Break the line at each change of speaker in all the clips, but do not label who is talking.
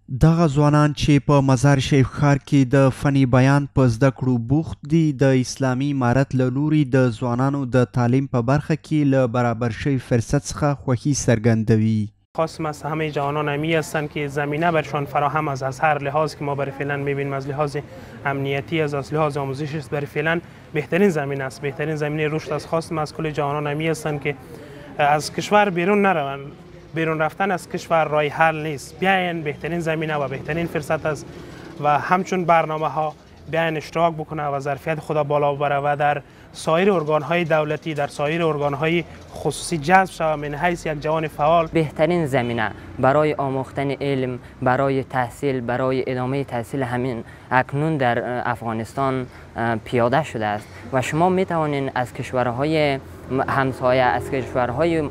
دغه ځوانان چې په مزار شریف ښار کې د فني بیان په زده کړو بوخت دي د اسلامي امارت له لوري د ځوانانو د تعلیم په برخه کې له برابر شوی فرصت څخه خوښي څرګندوي.
خواستم از همه جوانان همی هستند که زمینه برشان فراهم است از هر لحاظ که ما برای فعلا میبینیم، از لحاظ امنیتی، از لحاظ آموزش است، برای فعلا بهترین زمینه است، بهترین زمینه رشد است. خواستم از کل جوانان همی هستند که از کشور بیرون نروند. بیرون رفتن از کشور راه حل نیست. بیاین، بهترین زمینه و بهترین فرصت است و همچون برنامه ها بیاین اشتراک بکنه و ظرفیت خود بالا ببره و در سایر ارگان‌های دولتی، در سایر ارگان‌های خصوصی جذب شود من حیث یک جوان فعال.
بهترین زمینه برای آموختن علم، برای تحصیل، برای ادامه تحصیل همین اکنون در افغانستان پیاده شده است و شما می توانید از کشورهای همسایه، از کشورهای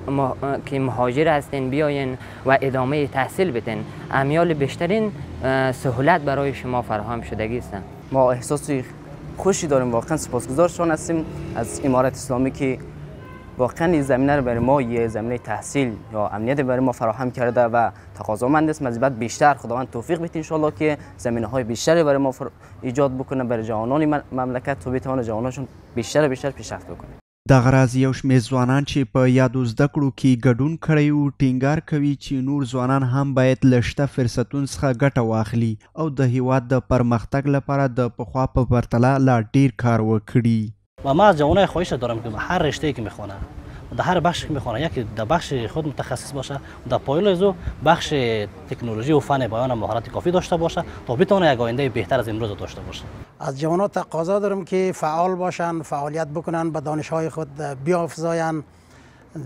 که مهاجر هستین بیاین و ادامه تحصیل بدین. امیال بیشترین سهولت برای شما فراهم شدگی است.
ما احساس خوشی داریم، واقعا سپاسگزارشان هستیم از امارت اسلامی که واقعا این زمینه رو برای ما، یه زمینه تحصیل یا امنیت برای ما فراهم کرده و تقاضامند است. مزیبت بیشتر خداوند توفیق بده ان شاء الله که زمینه های بیشتری برای ما ایجاد بکنه برای جوانان مملکت تا بتوانه جوانانشون بیشتر پیشرفت بکنه.
دغه راز یو شمېر ځوانان چې په یادو زده کړو کې ګډون کړی وو ټینګار کوي چې نور ځوانان هم باید له شته فرصتونو څخه ګټه واخلي او د هیواد د پرمختګ لپاره د پخوا په پرتله لا ډیر کار وکړي.
و ما از جوانای خواهش دارم که هر رشته‌ای که میخونه در هر بخشی که میخونه، یکی در بخش خود متخصص باشه، در پایل از او بخش تکنولوژی و فن بیان مهارت کافی داشته باشه تا بتونه یک آینده بهتر از امروز داشته باشه.
از جوانان تقاضا دارم که فعال باشن، فعالیت بکنن، به دانش‌های خود بیافزاین،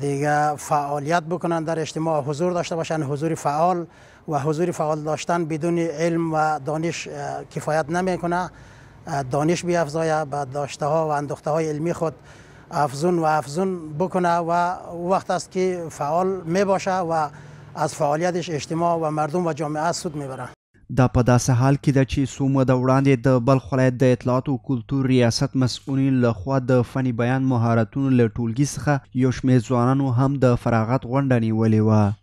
دیگه فعالیت بکنن، در اجتماع حضور داشته باشن. حضور فعال و حضور فعال داشتن بدون علم و دانش کفایت نمیکنه. دانش بیافزایه، به داشته ها و اندوخته های علمی خود افزون بکنه و وقت است که فعال می باشه و از فعالیتش اجتماع و مردم و جامعه سود میبره.
دا په داسې حال کې ده چې څو موده وړاندې د بلخ ولایت د اطلاعات او کلتور ریاست مسؤلین لخوا د فني بیان مهارتونو له ټولګي څخه یو شمېر ځوانانو هم د فراغت غونډه نیولې وه.